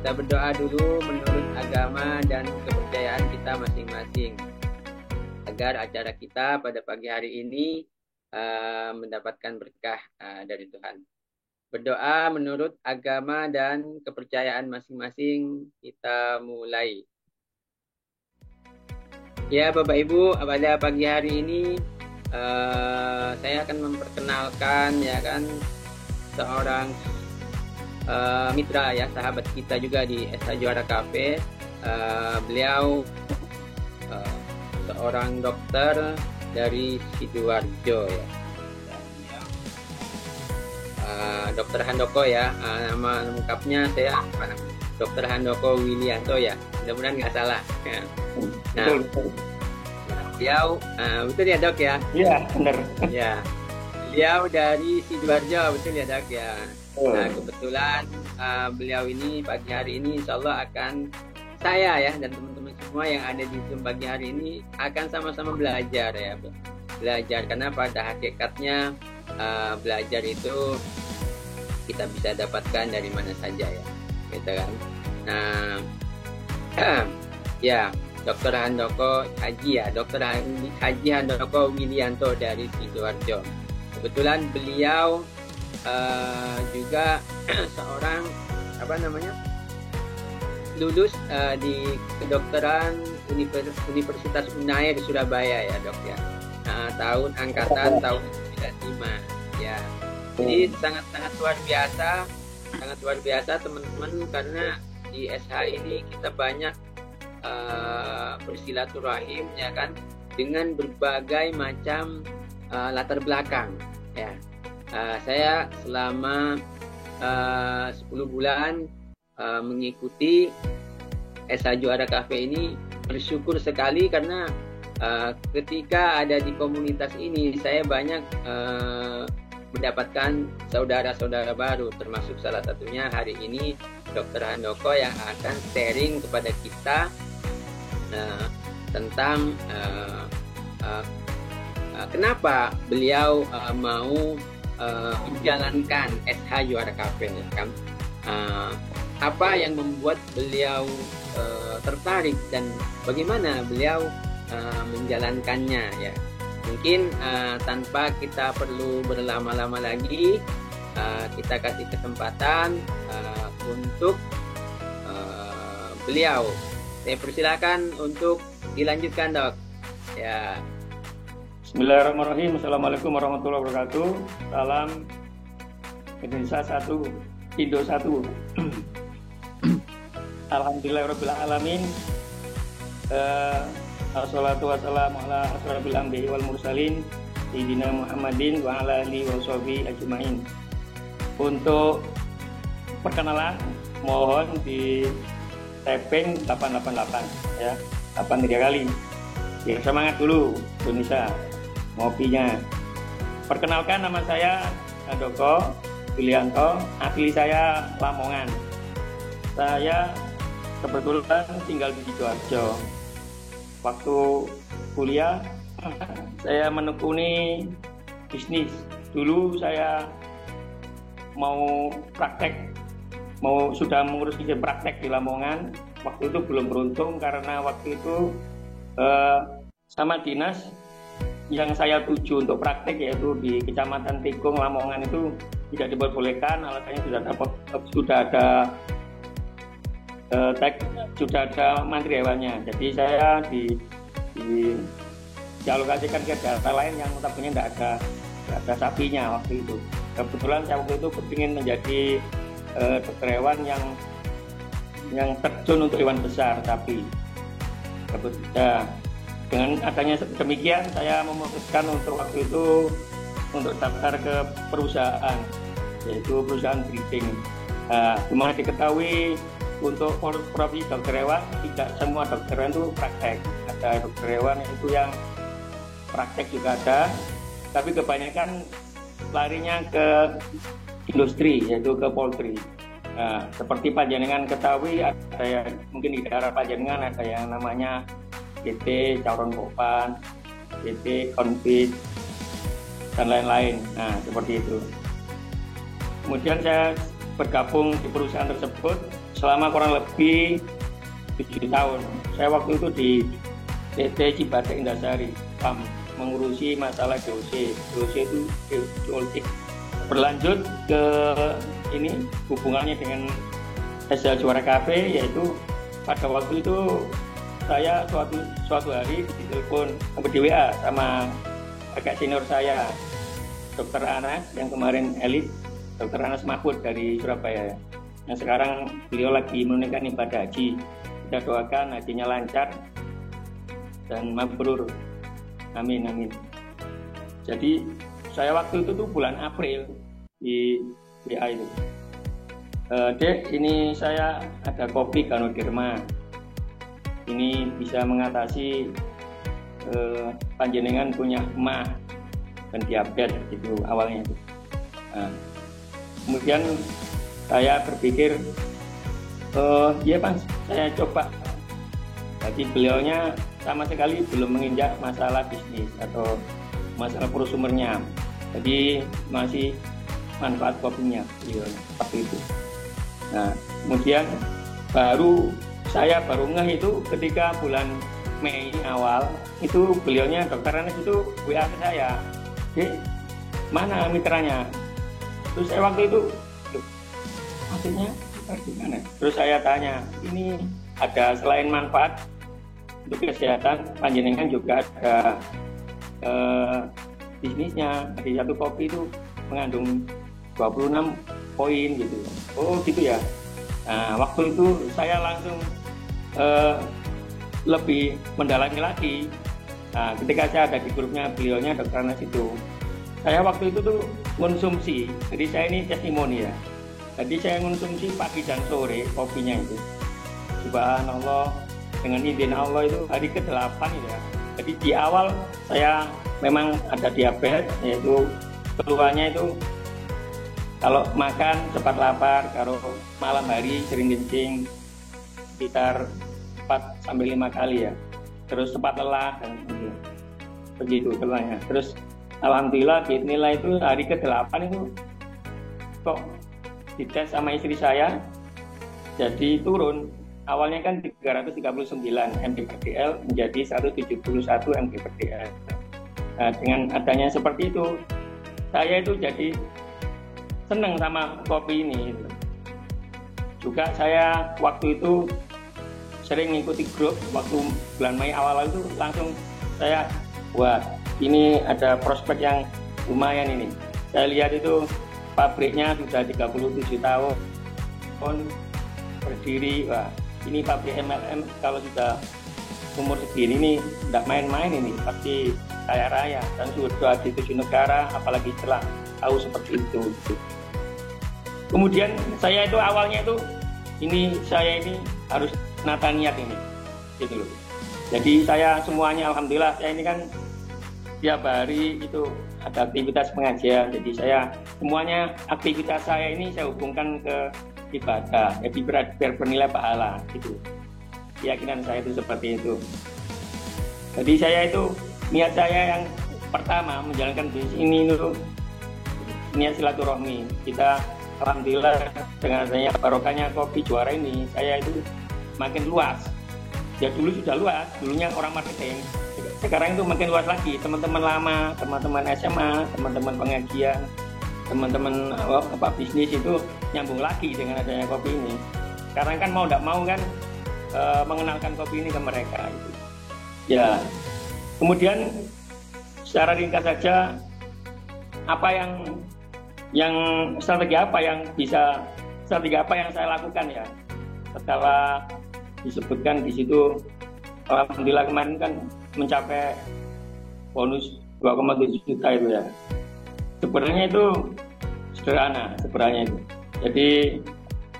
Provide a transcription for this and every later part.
kita berdoa dulu menurut agama dan kepercayaan kita masing-masing agar acara kita pada pagi hari ini mendapatkan berkah dari Tuhan. Berdoa menurut agama dan kepercayaan masing-masing, kita mulai. Ya, Bapak Ibu, pada pagi hari ini saya akan memperkenalkan ya kan seorang mitra ya, sahabat kita juga di SH Juara Cafe. Beliau seorang dokter dari Sidoarjo ya. Dokter Handoko ya, nama lengkapnya saya Dokter Handoko Wilianto ya, mudah-mudahan nggak salah ya. Nah, beliau betul ya Dok ya? Iya benar. Ya, beliau dari Sidoarjo, betul ya Dok ya. Nah, kebetulan beliau ini pagi hari ini insya Allah akan saya ya dan teman-teman semua yang ada di Zoom pagi hari ini akan sama-sama belajar ya. Belajar karena pada hakikatnya belajar itu kita bisa dapatkan dari mana saja ya, gitu kan. Nah, ya Dokter Handoko Haji ya, Dokter Haji Handoko Wilianto dari Sidoarjo. Kebetulan beliau juga seorang lulus di kedokteran Universitas Unair Surabaya ya Dok ya. Tahun angkatan tahun 95 ya. Jadi sangat luar biasa teman-teman, karena di SH ini kita banyak bersilaturahim ya kan dengan berbagai macam latar belakang ya. Saya selama 10 bulan mengikuti SH Juara Cafe ini bersyukur sekali karena ketika ada di komunitas ini saya banyak mendapatkan saudara-saudara baru, termasuk salah satunya hari ini Dokter Handoko yang akan sharing kepada kita tentang kenapa beliau mau menjalankan SH Juara Cafe kan. Apa yang membuat beliau tertarik dan bagaimana beliau menjalankannya ya. Mungkin tanpa kita perlu berlama-lama lagi, kita kasih kesempatan untuk beliau. Saya persilakan untuk dilanjutkan Dok. Ya. Bismillahirrahmanirrahim. Assalamualaikum warahmatullahi wabarakatuh. Salam Indonesia satu, Indo satu. Alhamdulillahirabbil alamin. Assalatu wassalamu ala asrofil anbiya'i wal mursalin sayyidina Muhammadin wa ala alihi wa sahbihi ajmain. Untuk perkenalan mohon di tapping 888 ya, 83 kali. Ya, semangat dulu Indonesia ngopinya. Perkenalkan, nama saya Handoko Wilianto, asli saya Lamongan. Saya kebetulan tinggal di Sidoarjo. Waktu kuliah saya menekuni bisnis. Dulu saya mau sudah mengurus izin praktek di Lamongan. Waktu itu belum beruntung karena waktu itu sama dinas yang saya tuju untuk praktek, yaitu di Kecamatan Tikung, Lamongan, itu tidak diperbolehkan. Alasannya sudah ada mantri hewannya. Jadi saya dialokasikan ke daerah lain yang notabene tidak ada sapinya waktu itu. Kebetulan saya waktu itu ingin menjadi dokter hewan yang terjun untuk hewan besar sapi. Dengan adanya demikian, saya memutuskan untuk waktu itu untuk daftar ke perusahaan, yaitu perusahaan breeding. Cuma diketahui untuk profesi dokter hewan tidak semua dokter hewan itu praktek. Ada dokter hewan itu yang praktek juga ada, tapi kebanyakan larinya ke industri, yaitu ke poultry. Seperti panjenengan ketahui, ada yang mungkin di daerah panjenengan ada yang namanya GT, Cawron Popan, GT, Konfit, dan lain-lain. Nah, seperti itu. Kemudian saya bergabung di perusahaan tersebut selama kurang lebih 7 tahun. Saya waktu itu di PT Cibadak Indasari, PAM, mengurusi masalah DOC. DOC itu geopolitik. Berlanjut ke ini hubungannya dengan SL Juara Cafe, yaitu pada waktu itu saya suatu hari ditelepon di WA sama kakak senior saya, Dr. Anas yang kemarin elit, Dr. Anas Mahfud dari Surabaya. Yang sekarang beliau lagi menunaikan ibadah haji. Kita doakan hajinya lancar dan mabrur. Amin, amin. Jadi saya waktu itu tuh bulan April di WA itu. Dek, ini saya ada kopi Ganoderma. Ini bisa mengatasi panjenengan punya emah dan diabetes gitu awalnya itu. Nah, kemudian saya berpikir, ya Mas, saya coba. Jadi beliaunya sama sekali belum menginjak masalah bisnis atau masalah prosumernya. Jadi masih manfaat kopinya beliau seperti itu. Nah, kemudian saya baru ngeh itu ketika bulan Mei awal itu beliaunya Dr. Anas itu WA ke saya, Dek, mana mitranya? Terus saya waktu itu, maksudnya gimana? Terus saya tanya, ini ada selain manfaat untuk kesehatan, panjenengan juga ada bisnisnya. Di satu kopi itu mengandung 26 poin gitu. Oh gitu ya. Nah, waktu itu saya langsung lebih mendalami lagi. Nah, ketika saya ada di grupnya beliaunya Dr. Anas itu, saya waktu itu tuh konsumsi. Jadi saya ini testimoni ya. Jadi saya konsumsi pagi dan sore kopinya itu. Subhanallah, dengan izin Allah itu hari ke-8 ya. Jadi di awal saya memang ada diabetes, yaitu keluhannya itu kalau makan cepat lapar, kalau malam hari sering kencing sekitar 4-5 kali ya. Terus cepat lelah dan begitu keluhannya. Terus alhamdulillah bismillah itu hari ke-8 itu kok dites sama istri saya jadi turun. Awalnya kan 339 mg/dl menjadi 171 mg/dl. Nah, dengan adanya seperti itu, saya itu jadi senang sama kopi ini. Juga saya waktu itu sering mengikuti grup waktu bulan Mei awal itu langsung saya buat ini ada prospek yang lumayan ini. Saya lihat itu pabriknya sudah 37 tahun berdiri. Wah, ini pabrik MLM kalau sudah umur segini ini tidak main-main, ini pasti kaya raya dan sudah di 7 negara, apalagi setelah tahu seperti itu. Kemudian saya itu awalnya itu saya ini harus nata niat ini gitu loh. Jadi saya semuanya alhamdulillah, saya ini kan tiap hari itu ada aktivitas pengajian. Jadi saya semuanya aktivitas saya ini saya hubungkan ke ibadah, jadi biar bernilai pahala gitu. Keyakinan saya itu seperti itu. Jadi saya itu niat saya yang pertama menjalankan bisnis ini itu niat silaturahmi. Kita alhamdulillah dengan adanya barokahnya kopi Juara ini, saya itu makin luas. Ya dulu sudah luas, dulunya orang marketing. Sekarang itu makin luas lagi. Teman-teman lama, teman-teman SMA, teman-teman pengajian, teman-teman bisnis itu nyambung lagi dengan adanya kopi ini. Sekarang kan mau tidak mau kan mengenalkan kopi ini ke mereka. Gitu. Ya, kemudian secara ringkas saja strategi apa yang saya lakukan ya setelah disebutkan di situ. Alhamdulillah kemarin kan mencapai bonus 2,7 juta itu ya. Sebenarnya itu sederhana sebenarnya itu. Jadi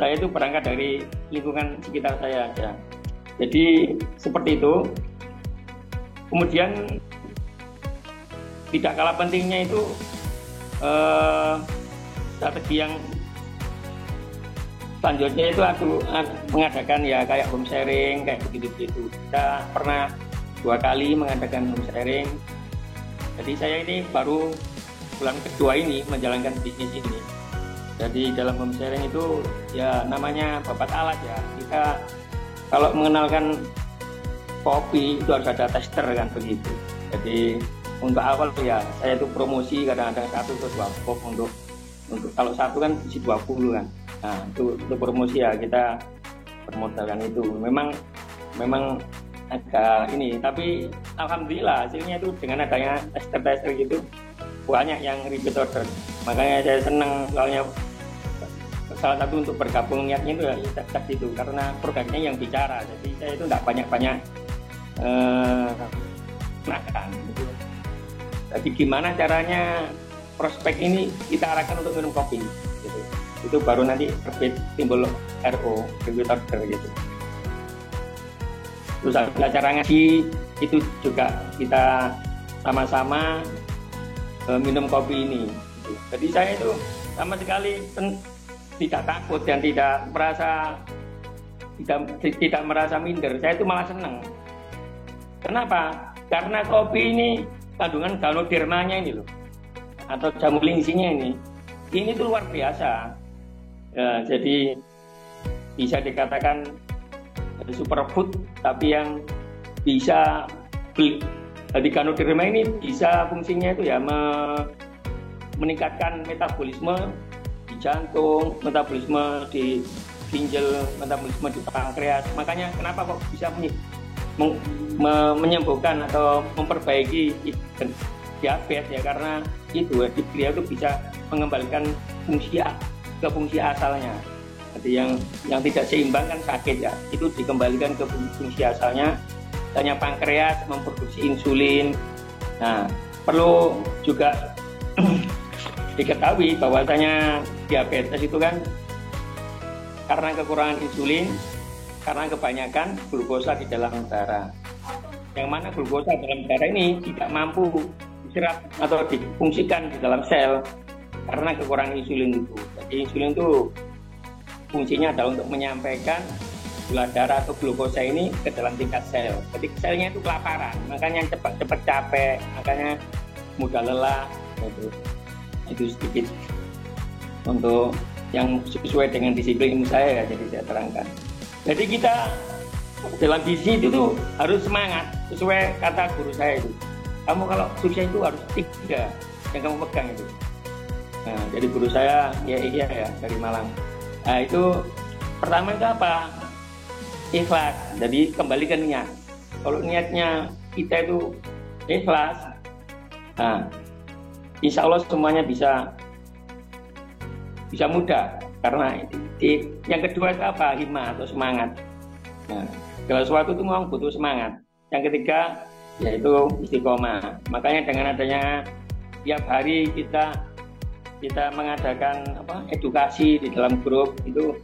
saya itu berangkat dari lingkungan sekitar saya aja. Jadi seperti itu. Kemudian tidak kalah pentingnya itu strategi yang selanjutnya itu aku mengadakan ya kayak home sharing kayak begitu. Kita pernah 2 kali mengadakan home sharing. Jadi saya ini baru bulan kedua ini menjalankan bisnis ini. Jadi dalam home sharing itu ya namanya babat alat ya. Kita kalau mengenalkan kopi itu harus ada tester kan begitu. Jadi untuk awal ya saya itu promosi kadang-kadang 1 atau 2 kop untuk kalau 1 kan isi 20 kan. Nah itu untuk promosi ya kita bermodalkan itu. Memang agak ini, tapi alhamdulillah hasilnya itu dengan adanya tester-tester gitu banyak yang repeat order. Makanya saya senang soalnya salah satu untuk bergabung niatnya itu ya tes itu karena produknya yang bicara. Jadi saya itu tidak banyak-banyak makan gitu. Jadi gimana caranya prospek ini kita arahkan untuk minum kopi gitu. Itu baru nanti terbit timbul RO repeat order gitu. Terus cara ngaji itu juga kita sama-sama minum kopi ini gitu. Jadi saya itu sama sekali tidak takut dan tidak merasa minder. Saya itu malah senang. Kenapa? Karena kopi ini kandungan ganodermanya ini loh, atau jamu lingsinya ini tuh luar biasa. Ya, jadi bisa dikatakan superfood, tapi yang bisa jadi ganoderma ini bisa fungsinya itu ya meningkatkan metabolisme di jantung, metabolisme di ginjal, metabolisme di pankreas. Makanya kenapa kok bisa menyembuhkan atau memperbaiki diabetes ya, karena itu dia itu bisa mengembalikan ke fungsi asalnya. Jadi yang tidak seimbang kan sakit ya, itu dikembalikan ke fungsi asalnya. Misalnya pankreas memproduksi insulin. Nah, perlu juga diketahui bahwasanya diabetes itu kan karena kekurangan insulin, karena kebanyakan glukosa di dalam darah. Yang mana glukosa dalam darah ini tidak mampu diserap atau difungsikan di dalam sel karena kekurangan insulin itu. Jadi insulin itu fungsinya adalah untuk menyampaikan gula darah atau glukosa ini ke dalam tingkat sel. Jadi selnya itu kelaparan, makanya cepat capek, makanya mudah lelah. Itu sedikit untuk yang sesuai dengan disiplin ilmu saya ya, jadi saya terangkan. Jadi kita dalam bisnis itu tuh harus semangat sesuai kata guru saya itu. Kamu kalau sukses itu harus 3 yang kamu pegang itu. Nah, jadi guru saya ya dari Malang. Nah itu pertama itu apa? Ikhlas. Jadi kembali ke niat. Kalau niatnya kita itu ikhlas, nah insya Allah semuanya bisa mudah. Karena yang kedua itu apa? Himmat atau semangat. Nah, kalau sesuatu itu memang butuh semangat. Yang ketiga yaitu istiqomah. Makanya dengan adanya tiap hari kita mengadakan edukasi di dalam grup itu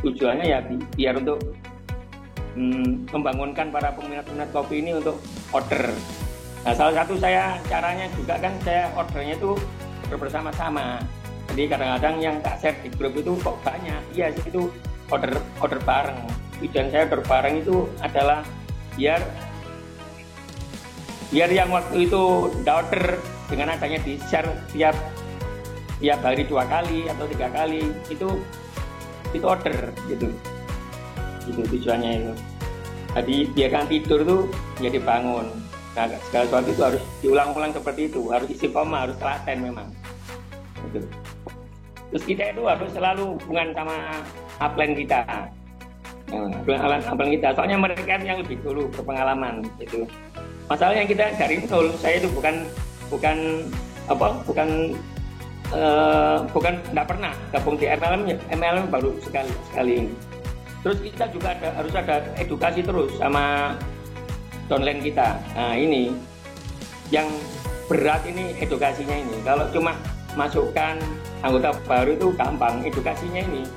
tujuannya ya biar untuk membangunkan para peminat-peminat kopi ini untuk order. Nah, salah satu caranya juga kan saya ordernya itu order bersama-sama. Jadi kadang-kadang yang tak share di grup itu kok banyak. Iya itu order bareng. Tujuan saya order bareng itu adalah biar yang waktu itu order dengan adanya di share tiap hari 2 kali atau 3 kali itu order gitu. Itu tujuannya itu. Jadi biarkan tidur tuh ya dibangun. Nah, segala sesuatu itu harus diulang-ulang seperti itu, harus istiqomah, harus telaten memang. Gitu. Terus kita itu harus selalu hubungan sama upline kita. Upline kita. Soalnya mereka yang lebih dulu berpengalaman gitu. Masalahnya kita dari nol, saya itu bukan enggak pernah gabung di MLM baru sekali ini. Terus kita juga harus ada edukasi terus sama downline kita. Nah ini yang berat ini edukasinya ini. Kalau cuma masukkan anggota baru itu gampang, edukasinya ini.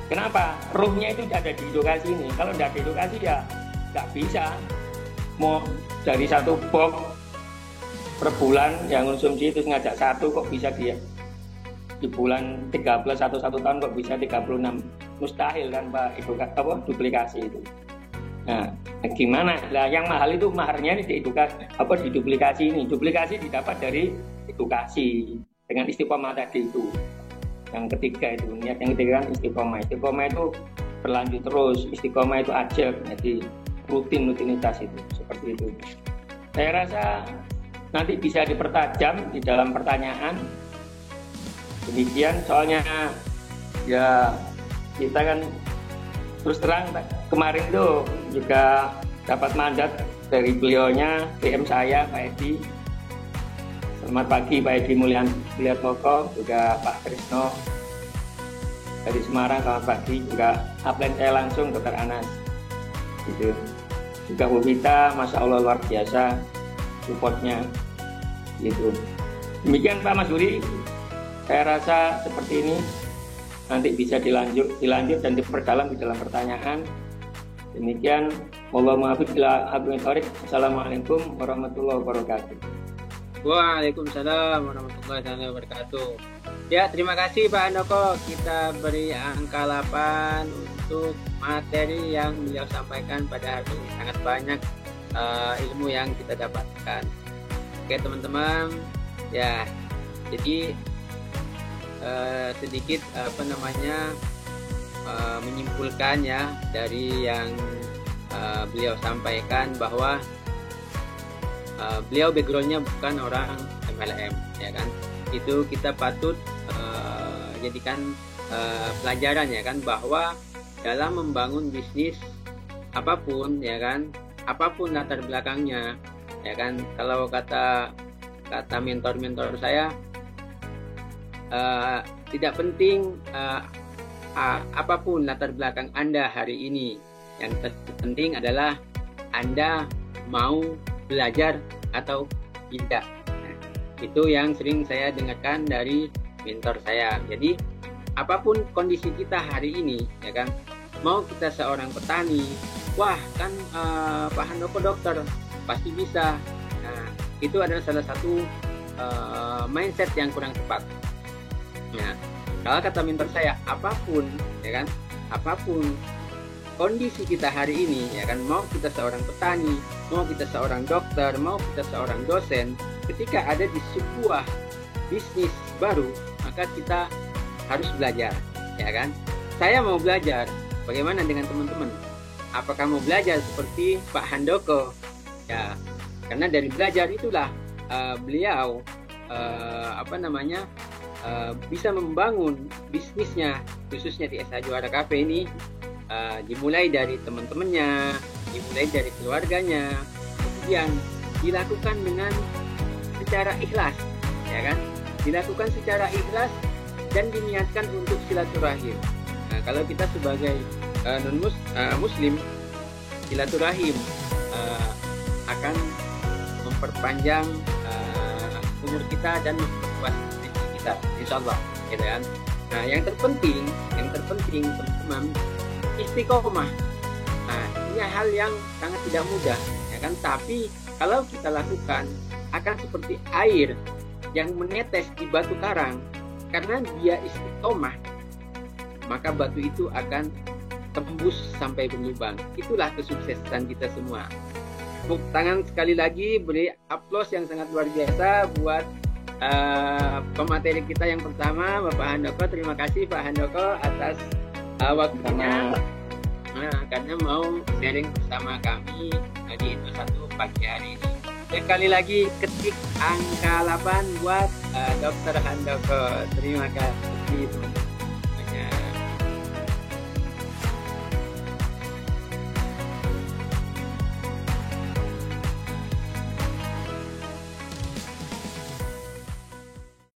Kenapa? Ruhnya itu ada di edukasi ini. Kalau tidak ada edukasi ya nggak bisa. Mau dari 1 box per bulan yang konsumsi itu ngajak 1 kok bisa dia di bulan 13 atau 1 tahun kok bisa 36, mustahil kan Pak duplikasi itu. Nah gimana? Nah yang mahal itu maharnya ini di duplikasi ini. Duplikasi didapat dari edukasi dengan istiqomah tadi itu. Yang ketiga itu, niat yang ketiga kan istiqomah. Istiqomah itu berlanjut terus, istiqomah itu ajak, jadi rutinitas itu seperti itu. Saya rasa nanti bisa dipertajam di dalam pertanyaan. Demikian, soalnya ya kita kan terus terang kemarin itu juga dapat mandat dari beliaunya, PM saya Pak Edi. Selamat pagi Pak Edi Mulyantoko, juga Pak Krisno dari Semarang, selamat pagi. Juga upline saya langsung Dr. Anas gitu. Juga Bu Vita, Masya Allah luar biasa supportnya gitu. Demikian Pak Mas Budi, saya rasa seperti ini nanti bisa dilanjut dan diperdalam di dalam pertanyaan. Demikian, Assalamualaikum warahmatullahi wabarakatuh. Waalaikumsalam warahmatullahi wabarakatuh. Ya, terima kasih Pak Handoko. Kita beri angka 8 untuk materi yang beliau sampaikan pada hari ini. Sangat banyak ilmu yang kita dapatkan. Oke teman-teman, ya jadi sedikit menyimpulkan ya dari yang beliau sampaikan bahwa beliau backgroundnya bukan orang MLM, ya kan? Itu kita patut jadikan pelajaran ya kan, bahwa dalam membangun bisnis apapun ya kan, apapun latar belakangnya ya kan, kalau kata mentor saya, tidak penting apapun latar belakang Anda hari ini, yang terpenting adalah Anda mau belajar atau tidak. Nah, itu yang sering saya dengarkan dari mentor saya. Jadi apapun kondisi kita hari ini ya kan, mau kita seorang petani, wah kan Pak Handoko dokter pasti bisa. Nah, itu adalah salah satu mindset yang kurang tepat. Nah, kalau kata mentor saya, apapun ya kan, apapun kondisi kita hari ini ya kan, mau kita seorang petani, mau kita seorang dokter, mau kita seorang dosen, ketika ada di sebuah bisnis baru, maka kita harus belajar ya kan. Saya mau belajar, bagaimana dengan teman-teman? Apakah mau belajar seperti Pak Handoko? Ya, karena dari belajar itulah beliau bisa membangun bisnisnya, khususnya di SH Juara Cafe ini. Dimulai dari teman-temannya, dimulai dari keluarganya, kemudian dilakukan dengan secara ikhlas, ya kan? Dilakukan secara ikhlas dan diniatkan untuk silaturahim. Nah, kalau kita sebagai muslim, silaturahim akan memperpanjang umur kita dan memperluas rezeki kita, insya Allah, gitu kan? Nah, yang terpenting teman-teman, istiqomah. Nah, ini hal yang sangat tidak mudah ya kan, tapi kalau kita lakukan akan seperti air yang menetes di batu karang. Karena dia istiqomah, maka batu itu akan tembus sampai berlubang. Itulah kesuksesan kita semua. Tepuk tangan sekali lagi, beri aplaus yang sangat luar biasa buat pemateri kita yang pertama, Bapak Handoko. Terima kasih Pak Handoko atas waktunya, karena mau sharing bersama kami di Info 1 pagi hari ini. Sekali lagi ketik angka 8 buat Dr. Handoko. Terima kasih teman-teman.